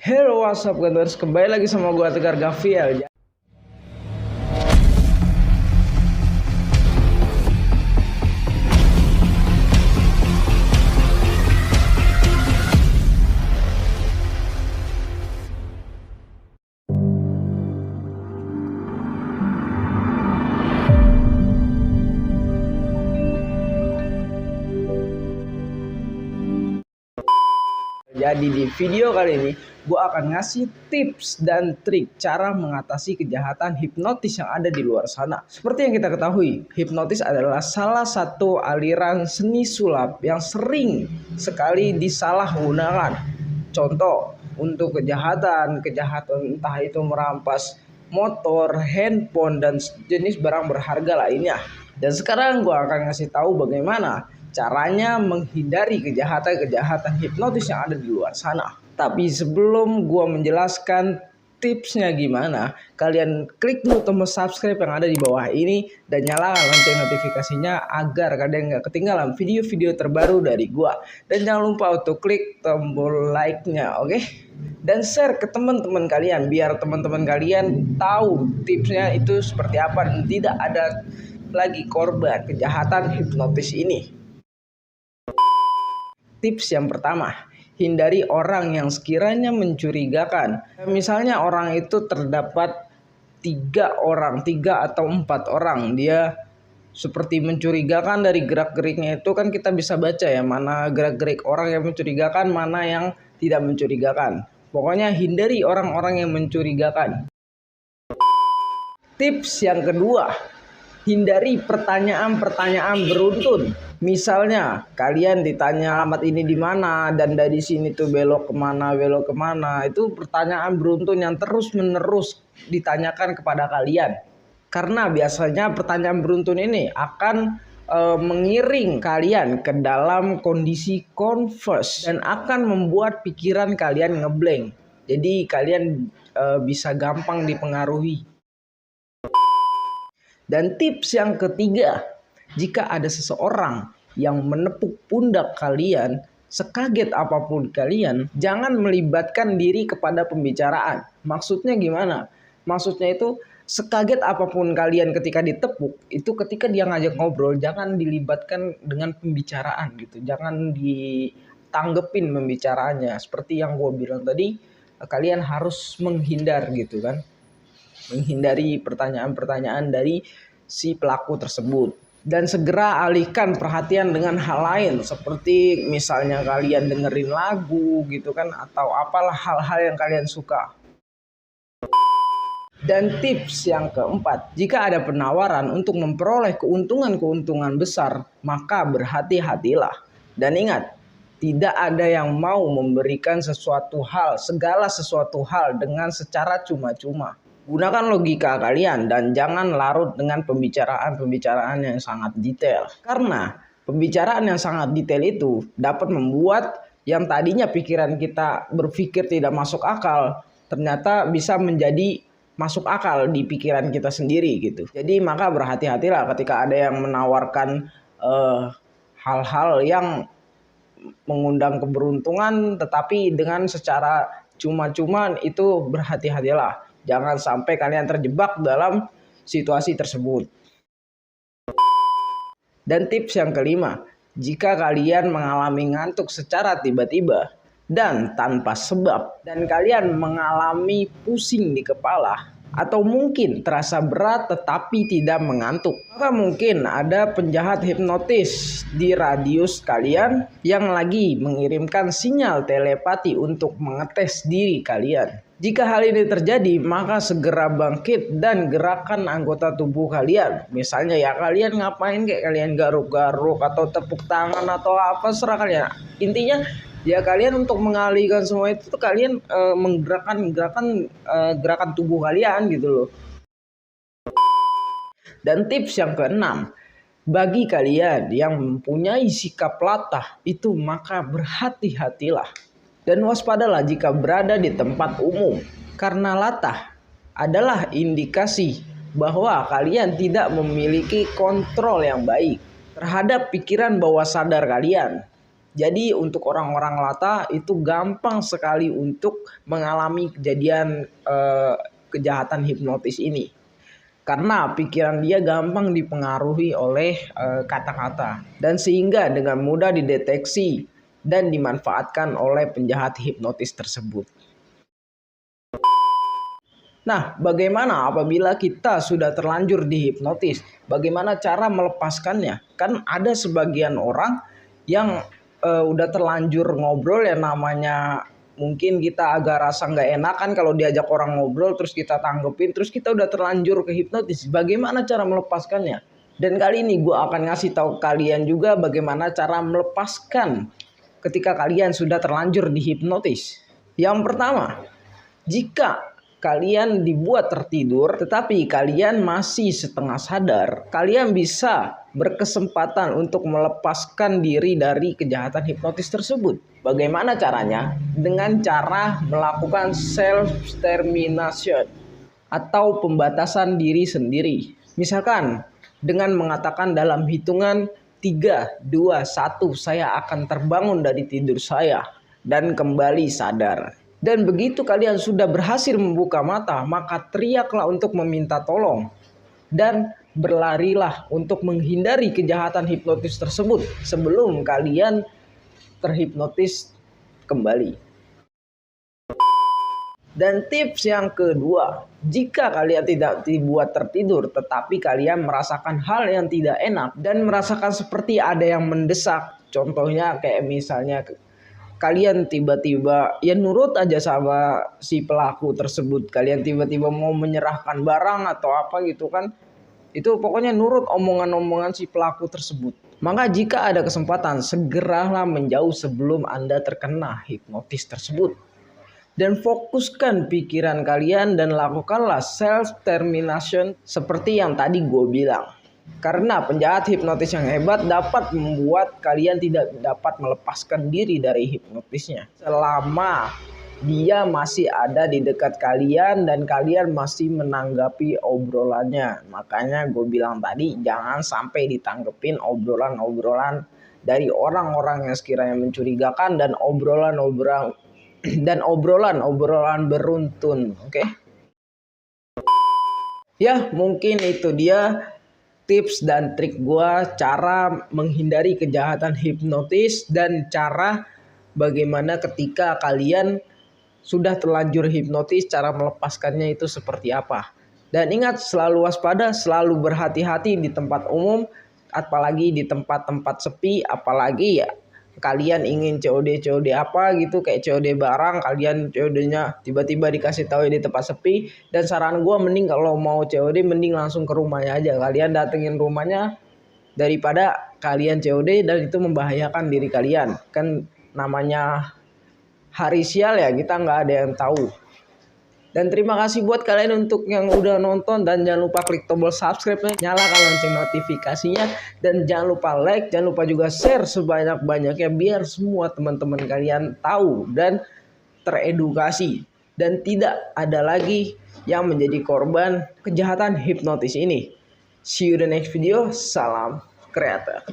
Hello, what's up guys? Kembali lagi sama gue Tegar Gaviel. Jadi di video kali ini gue akan ngasih tips dan trik cara mengatasi kejahatan hipnotis yang ada di luar sana. Seperti yang kita ketahui, hipnotis adalah salah satu aliran seni sulap yang sering sekali disalahgunakan. Contoh, untuk kejahatan entah itu merampas motor, handphone, dan jenis barang berharga lainnya. Dan sekarang gue akan ngasih tahu bagaimana caranya menghindari kejahatan hipnotis yang ada di luar sana. Tapi sebelum gua menjelaskan tipsnya gimana, kalian klik dulu tombol subscribe yang ada di bawah ini dan nyalakan lonceng notifikasinya agar kalian gak ketinggalan video-video terbaru dari gua. Dan jangan lupa untuk klik tombol like-nya, oke? Dan share ke teman-teman kalian biar teman-teman kalian tahu tipsnya itu seperti apa dan tidak ada lagi korban kejahatan hipnotis ini. Tips yang pertama, hindari orang yang sekiranya mencurigakan. Misalnya orang itu terdapat 3 atau 4 orang. Dia seperti mencurigakan dari gerak-geriknya itu kan kita bisa baca ya, mana gerak-gerik orang yang mencurigakan, mana yang tidak mencurigakan. Pokoknya hindari orang-orang yang mencurigakan. Tips yang kedua, hindari pertanyaan-pertanyaan beruntun. Misalnya kalian ditanya alamat ini di mana dan dari sini tuh belok kemana. Itu pertanyaan beruntun yang terus-menerus ditanyakan kepada kalian. Karena biasanya pertanyaan beruntun ini akan mengiring kalian ke dalam kondisi confuse dan akan membuat pikiran kalian ngeblank. Jadi kalian bisa gampang dipengaruhi. Dan tips yang ketiga, jika ada seseorang yang menepuk pundak kalian, sekaget apapun kalian, jangan melibatkan diri kepada pembicaraan. Maksudnya gimana? Maksudnya itu sekaget apapun kalian ketika ditepuk, itu ketika dia ngajak ngobrol, jangan dilibatkan dengan pembicaraan gitu. Jangan ditanggepin pembicaraannya. Seperti yang gue bilang tadi, kalian harus menghindar gitu kan. Menghindari pertanyaan-pertanyaan dari si pelaku tersebut. Dan segera alihkan perhatian dengan hal lain, seperti misalnya kalian dengerin lagu gitu kan, atau apalah hal-hal yang kalian suka. Dan tips yang keempat, jika ada penawaran untuk memperoleh keuntungan besar, maka berhati-hatilah. Dan ingat, tidak ada yang mau memberikan segala sesuatu hal dengan secara cuma-cuma. Gunakan logika kalian dan jangan larut dengan pembicaraan yang sangat detail. Karena pembicaraan yang sangat detail itu dapat membuat yang tadinya pikiran kita berpikir tidak masuk akal, ternyata bisa menjadi masuk akal di pikiran kita sendiri gitu. Jadi maka berhati-hatilah ketika ada yang menawarkan hal-hal yang mengundang keberuntungan tetapi dengan secara cuma-cuma, itu berhati-hatilah. Jangan sampai kalian terjebak dalam situasi tersebut. Dan tips yang kelima, jika kalian mengalami ngantuk secara tiba-tiba dan tanpa sebab, dan kalian mengalami pusing di kepala, atau mungkin terasa berat tetapi tidak mengantuk, maka mungkin ada penjahat hipnotis di radius kalian yang lagi mengirimkan sinyal telepati untuk mengetes diri kalian. Jika hal ini terjadi, maka segera bangkit dan gerakan anggota tubuh kalian. Misalnya ya kalian ngapain, kayak kalian garuk-garuk atau tepuk tangan atau apa, serah kalian. Intinya ya kalian untuk mengalihkan semua itu tuh kalian menggerakkan gerakan tubuh kalian gitu loh. Dan tips yang keenam, bagi kalian yang mempunyai sikap latah itu, maka berhati-hatilah dan waspadalah jika berada di tempat umum, karena latah adalah indikasi bahwa kalian tidak memiliki kontrol yang baik terhadap pikiran bawah sadar kalian. Jadi untuk orang-orang Lata itu gampang sekali untuk mengalami kejadian kejahatan hipnotis ini. Karena pikiran dia gampang dipengaruhi oleh kata-kata dan sehingga dengan mudah dideteksi dan dimanfaatkan oleh penjahat hipnotis tersebut. Nah, bagaimana apabila kita sudah terlanjur dihipnotis? Bagaimana cara melepaskannya? Kan ada sebagian orang yang udah terlanjur ngobrol, ya namanya mungkin kita agak rasa nggak enakan kalau diajak orang ngobrol terus kita tanggepin, terus kita udah terlanjur kehipnotis. Bagaimana cara melepaskannya? Dan kali ini gue akan ngasih tahu kalian juga bagaimana cara melepaskan ketika kalian sudah terlanjur dihipnotis. Yang pertama, jika kalian dibuat tertidur tetapi kalian masih setengah sadar, kalian bisa berkesempatan untuk melepaskan diri dari kejahatan hipnotis tersebut. Bagaimana caranya? Dengan cara melakukan self termination atau pembatasan diri sendiri. Misalkan dengan mengatakan dalam hitungan 3, 2, 1 saya akan terbangun dari tidur saya dan kembali sadar. Dan begitu kalian sudah berhasil membuka mata, maka teriaklah untuk meminta tolong. Dan berlarilah untuk menghindari kejahatan hipnotis tersebut sebelum kalian terhipnotis kembali. Dan tips yang kedua, jika kalian tidak dibuat tertidur tetapi kalian merasakan hal yang tidak enak dan merasakan seperti ada yang mendesak, contohnya kayak misalnya kalian tiba-tiba ya nurut aja sama si pelaku tersebut, kalian tiba-tiba mau menyerahkan barang atau apa gitu kan, itu pokoknya nurut omongan-omongan si pelaku tersebut, maka jika ada kesempatan segeralah menjauh sebelum Anda terkena hipnotis tersebut. Dan fokuskan pikiran kalian dan lakukanlah self termination seperti yang tadi gue bilang. Karena penjahat hipnotis yang hebat dapat membuat kalian tidak dapat melepaskan diri dari hipnotisnya selama dia masih ada di dekat kalian dan kalian masih menanggapi obrolannya. Makanya gue bilang tadi, jangan sampai ditanggepin obrolan-obrolan dari orang-orang yang sekiranya mencurigakan dan obrolan beruntun. Oke? Ya, mungkin itu dia tips dan trik gua cara menghindari kejahatan hipnotis dan cara bagaimana ketika kalian sudah terlanjur hipnotis, cara melepaskannya itu seperti apa. Dan ingat, selalu waspada, selalu berhati-hati di tempat umum, apalagi di tempat-tempat sepi, apalagi ya kalian ingin COD apa gitu, kayak COD barang, kalian COD-nya tiba-tiba dikasih tahu di tempat sepi. Dan saran gue mending kalau mau COD mending langsung ke rumahnya aja, kalian datengin rumahnya daripada kalian COD dan itu membahayakan diri kalian. Kan namanya hari sial ya, kita nggak ada yang tahu. Dan terima kasih buat kalian untuk yang udah nonton, dan jangan lupa klik tombol subscribe-nya, nyalakan lonceng notifikasinya, dan jangan lupa like, jangan lupa juga share sebanyak-banyaknya biar semua teman-teman kalian tahu dan teredukasi dan tidak ada lagi yang menjadi korban kejahatan hipnotis ini. See you the next video. Salam kreator.